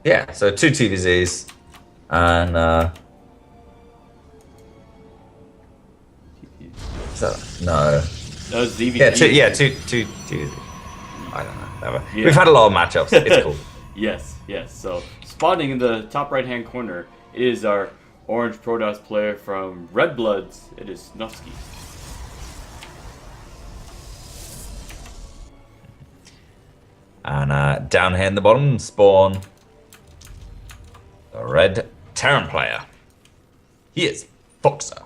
Yeah, so 2 TVZs, and no. That was ZVT. Yeah, two TVZs. I don't know. Never. Yeah. We've had a lot of matchups. It's cool. Yes. So spawning in the top right-hand corner is our orange Protoss player from Red Bloods. It is Snufsky. And down here in the bottom spawn the red Terran player. He is Foxer.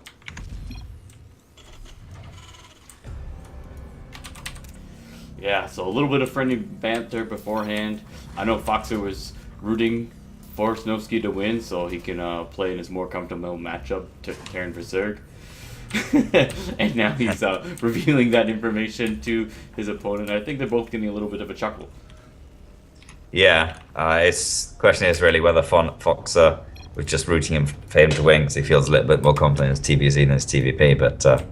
Yeah, so a little bit of friendly banter beforehand. I know Foxer was rooting for Snowski to win so he can play in his more comfortable matchup to Terran Berserk. And now he's revealing that information to his opponent. I think they're both getting a little bit of a chuckle. Yeah, the question is really whether Foxer was just rooting for him to win because he feels a little bit more confident in his TVZ than his TVP, but I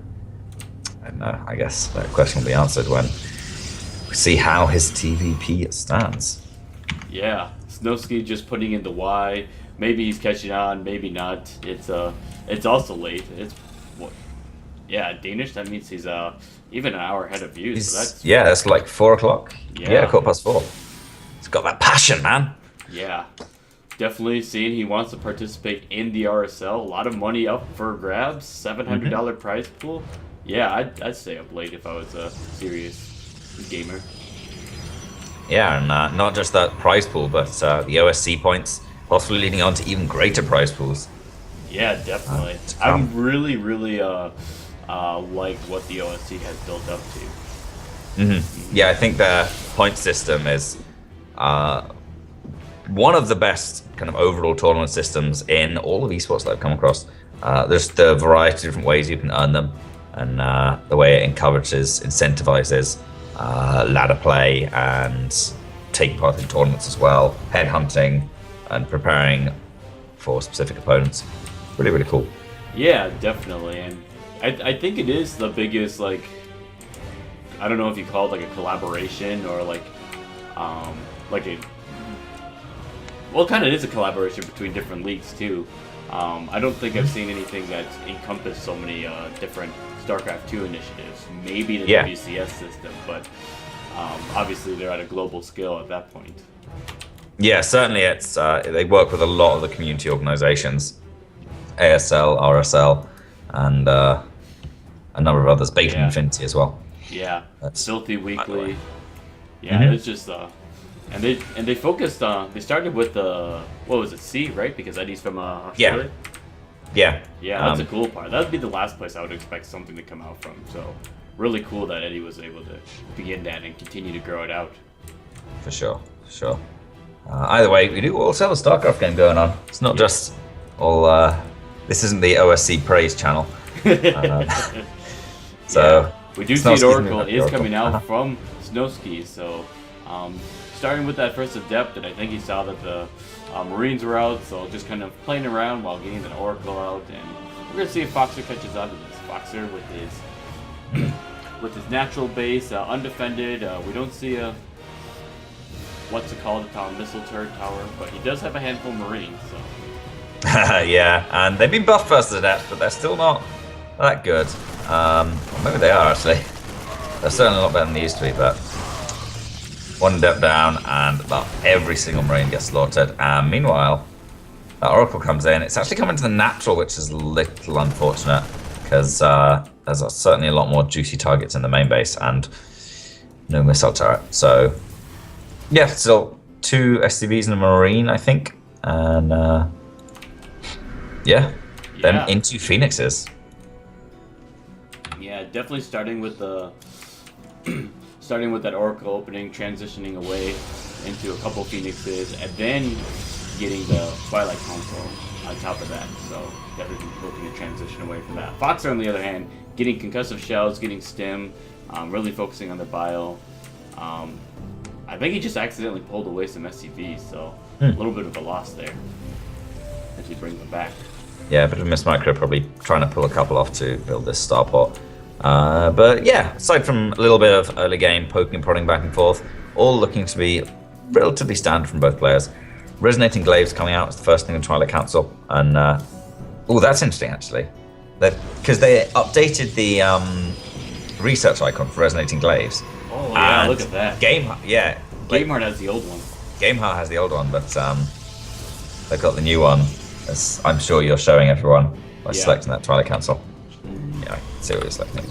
don't know, I guess that question will be answered when we see how his TVP stands. Yeah, Snowski just putting in the Y. Maybe he's catching on, maybe not. It's also late. It's what? Yeah, Danish. That means he's even an hour ahead of you. So that's like 4 o'clock. Yeah, 4:15. He's got that passion, man. Yeah, definitely seeing he wants to participate in the RSL. A lot of money up for grabs. $700 prize pool. Yeah, I'd stay up late if I was a serious gamer. Yeah, and not just that prize pool, but the OSC points, possibly leading on to even greater prize pools. Yeah, definitely. I'm really like what the OSC has built up to. Yeah, I think their point system is one of the best kind of overall tournament systems in all of esports that I've come across. There's the variety of different ways you can earn them, and the way it encourages, incentivizes ladder play and take part in tournaments as well, headhunting and preparing for specific opponents. Really, really cool. Yeah, definitely. And I think it is the biggest, like, I don't know if you call it like a collaboration or like a, well, kind of is a collaboration between different leagues too. I don't think I've seen anything that's encompassed so many different StarCraft 2 initiatives. Maybe the WCS system, but obviously they're at a global scale at that point. Yeah, certainly it's they work with a lot of the community organizations, ASL, RSL, and a number of others, Bacon Infinity as well. Yeah, that's Filthy Weekly. Yeah, it's just and they focused on, they started with what was it, C, right? Because Eddie's from Australia. Yeah, that's a cool part. That'd be the last place I would expect something to come out from. So really cool that Eddie was able to begin that and continue to grow it out. For sure. Either way, we do also have a StarCraft game going on. It's not just all. This isn't the OSC praise channel. So we do see Oracle is coming out from Snowski. So starting with that first Adept, and I think he saw that the Marines were out, so just kind of playing around while getting that Oracle out, and we're gonna see if Foxer catches on to this. Foxer with his natural base, undefended. We don't see a what's it called, a missile turret tower, but he does have a handful of Marines. So. Yeah, and they've been buffed versus Adept, but they're still not that good. Maybe they are actually. They're certainly a lot better than they used to be, but. One Adept down, and about every single Marine gets slaughtered. And meanwhile, that Oracle comes in. It's actually coming to the natural, which is a little unfortunate, because there's certainly a lot more juicy targets in the main base, and no missile turret. So, yeah, still 2 SCVs and a Marine, I think. And, then into Phoenixes. Yeah, definitely starting with the... starting with that Oracle opening, transitioning away into a couple Phoenixes, and then getting the Twilight Console on top of that. So definitely looking to transition away from that. Foxer, on the other hand, getting concussive shells, getting stim, really focusing on the bio. I think he just accidentally pulled away some SCVs, so a little bit of a loss there as he brings them back. Yeah, a bit of a mismicro, probably trying to pull a couple off to build this starport. But yeah, aside from a little bit of early game poking and prodding back and forth, all looking to be relatively standard from both players. Resonating Glaives coming out as the first thing in Twilight Council, and oh, that's interesting actually. Because they updated the research icon for Resonating Glaives. Oh yeah, look at that. Gameheart has the old one. Gameheart has the old one, but they've got the new one, as I'm sure you're showing everyone by selecting that Twilight Council. Yeah, I can see what you're selecting.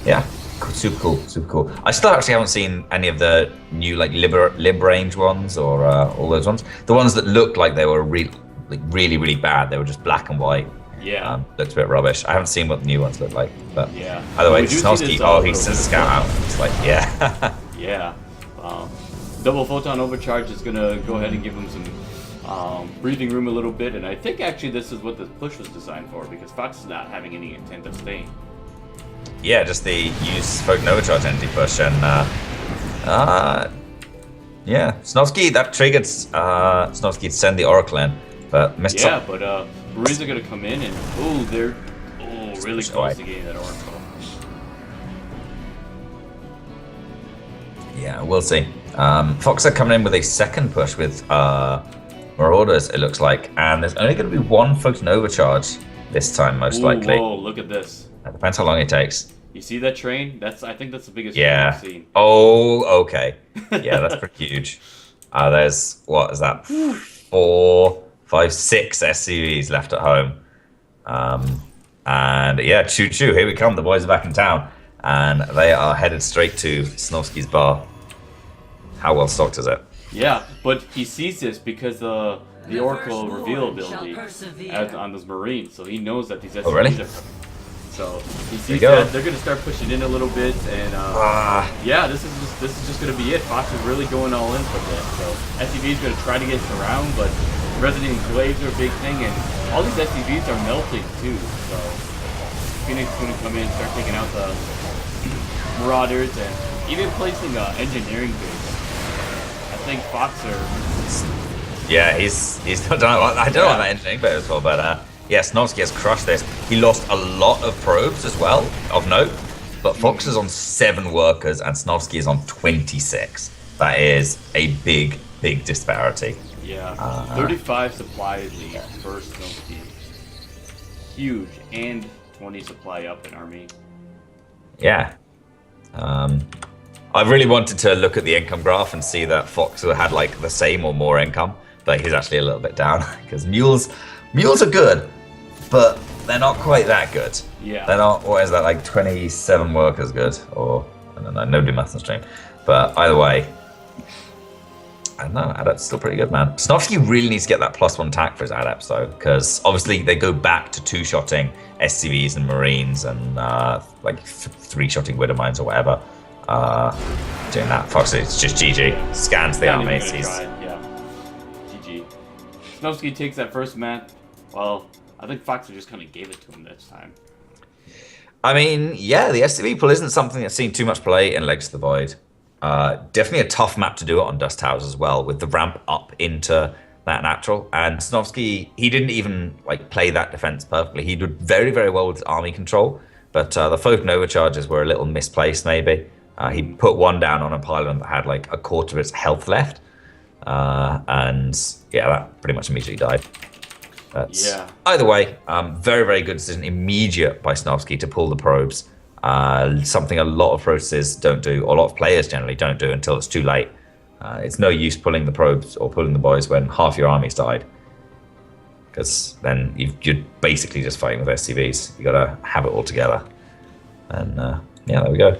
Yeah, cool, super cool, super cool. I still actually haven't seen any of the new like lib range ones or all those ones. The ones that looked like they were really, really bad. They were just black and white. Yeah. Looked a bit rubbish. I haven't seen what the new ones look like. But yeah. By the way, Snosky, he sends a scout out. It's like, yeah. Yeah. Double Photon Overcharge is going to go ahead and give him some breathing room a little bit. And I think actually this is what the push was designed for, because Fox is not having any intent of staying. Yeah, just the use Photon Overcharge energy push. And yeah, Snosky, that triggered Snosky to send the Oracle in. But missed yeah, but Marines are going to come in and, they're really close to getting that Oracle. Yeah, we'll see. Fox are coming in with a second push with Marauders, it looks like. And there's only going to be one Photon Overcharge this time, most likely. Whoa, look at this. It depends how long it takes. You see that train? I think that's the biggest train I've seen. Oh, okay. Yeah, that's pretty huge. There's, what is that? 4, 5, 6 SCVs left at home. And yeah, choo-choo, here we come. The boys are back in town. And they are headed straight to Snosky's bar. How well stocked is it? Yeah, but he sees this because the Oracle reveal ability on those Marines, so he knows that these SCVs are coming. So he sees that they're going to start pushing in a little bit, and yeah, this is just going to be it. Fox is really going all in for this. So SCV is going to try to get around, but Resonating Glaives are a big thing, and all these SCVs are melting too. So Phoenix is going to come in and start taking out the Marauders and even placing engineering base. I think Fox are. Yeah, he's I don't know about that engineering base as well, but yeah, Snosky has crushed this. He lost a lot of probes as well, of note, but Fox is on 7 workers and Snosky is on 26. That is a big disparity. Yeah, 35 supply lead for Snosky. Huge, and 20 supply up in army. Yeah. I really wanted to look at the income graph and see that Fox had like the same or more income, but he's actually a little bit down because mules are good, but they're not quite that good. Yeah. They're not, what is that, like 27 workers good? Or, I don't know, nobody maths on stream. But either way, I don't know, Adept's still pretty good, man. Snosky really needs to get that +1 attack for his Adepts though, because obviously they go back to 2-shotting SCVs and Marines and like 3-shotting Widowmines or whatever. Doing that, Fox is just GG. Scans the army. Yeah, GG. Snosky takes that first map. Well, I think Fox just kind of gave it to him this time. I mean, yeah, the SCV pull isn't something that's seen too much play in Legacy of the Void. Definitely a tough map to do it on Dust Towers as well, with the ramp up into that natural. And Snosky, he didn't even like play that defense perfectly. He did very, very well with army control, but the Photon Overcharges were a little misplaced maybe. He put one down on a pylon that had like a quarter of its health left. And yeah, that pretty much immediately died. But either way, very, very good decision, immediate by Snosky to pull the probes. Something a lot of processes don't do, or a lot of players generally don't do until it's too late. It's no use pulling the probes or pulling the boys when half your army's died, because then you're basically just fighting with SCVs. You gotta have it all together. And yeah, there we go.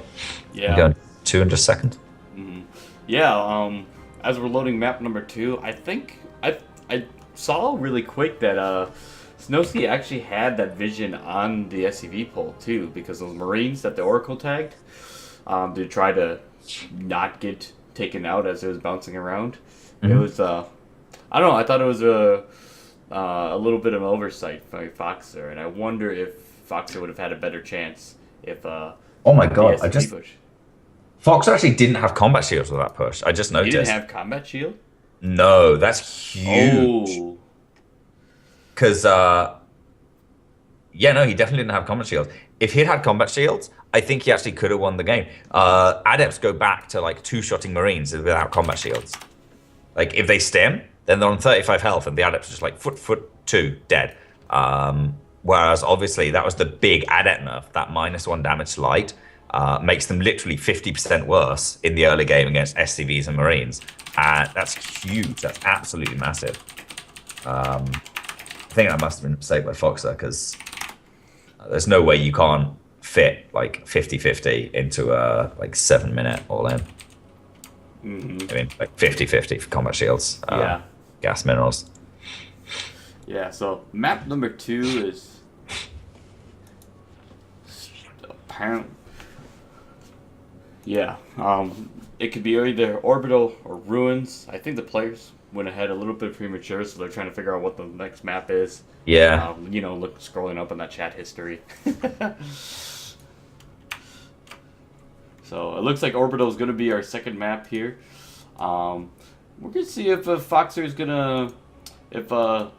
Yeah. We're going 2 in just a second. Mm-hmm. Yeah. As we're loading map number 2, I think I saw really quick that Snosky actually had that vision on the SCV pull too, because those Marines that the Oracle tagged to try to not get taken out as it was bouncing around. Mm-hmm. It was I don't know. I thought it was a little bit of an oversight by Foxer, and I wonder if Foxer would have had a better chance if. Oh my god! Foxer actually didn't have combat shields with that push. I just noticed. He didn't have combat shield? No, that's huge. Because, yeah, no, he definitely didn't have combat shields. If he'd had combat shields, I think he actually could have won the game. Adepts go back to, like, 2-shotting Marines without combat shields. Like, if they stem, then they're on 35 health, and the Adepts are just like foot 2 dead. Whereas obviously that was the big Adept nerf, that -1 damage to light, makes them literally 50% worse in the early game against SCVs and Marines. And that's huge. That's absolutely massive. I think that must have been a mistake by Foxer, because there's no way you can't fit like 50-50 into a like 7-minute all-in. I mean, like 50-50 for combat shields. Yeah. Gas minerals. Yeah, so map number 2 is apparent. Yeah, it could be either Orbital or Ruins. I think the players went ahead a little bit premature, so they're trying to figure out what the next map is. Yeah. You know, look, scrolling up on that chat history. So it looks like Orbital is going to be our second map here. We're going to see if Foxer is going to...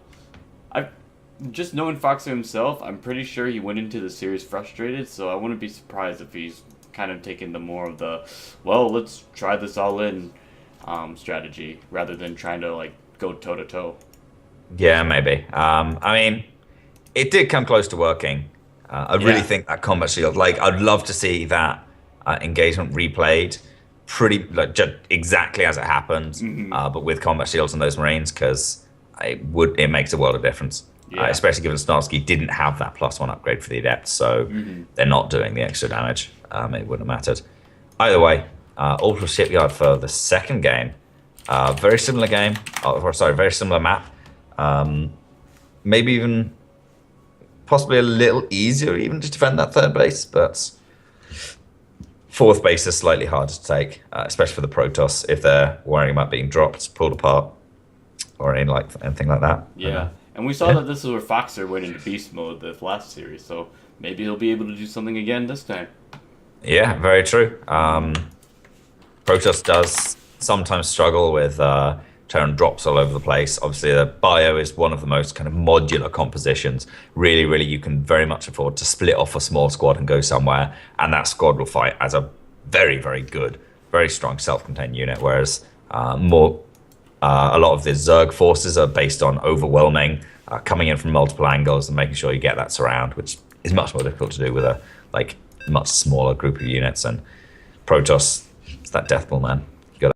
Just knowing Foxer himself, I'm pretty sure he went into the series frustrated, so I wouldn't be surprised if he's kind of taking the more of the, well, let's try this all in strategy, rather than trying to like go toe-to-toe. Yeah, maybe. I mean, it did come close to working. I really think that combat shield, like, I'd love to see that engagement replayed pretty, like, just exactly as it happened, but with combat shields on those Marines, because it makes a world of difference. Especially given Starsky didn't have that +1 upgrade for the Adepts, so they're not doing the extra damage. It wouldn't have mattered. Either way, Orbital Shipyard for the second game. Very similar game. Very similar map. Maybe even possibly a little easier even to defend that third base, but fourth base is slightly harder to take, especially for the Protoss if they're worrying about being dropped, pulled apart, or anything like that. Yeah. And we saw that this is where Foxer went into beast mode the last series, so maybe he'll be able to do something again this time. Yeah, very true. Protoss does sometimes struggle with turn drops all over the place. Obviously, the bio is one of the most kind of modular compositions. Really, you can very much afford to split off a small squad and go somewhere, and that squad will fight as a very good, very strong self-contained unit, whereas a lot of the Zerg forces are based on overwhelming, coming in from multiple angles and making sure you get that surround, which is much more difficult to do with a much smaller group of units. And Protoss, it's that deathball, man.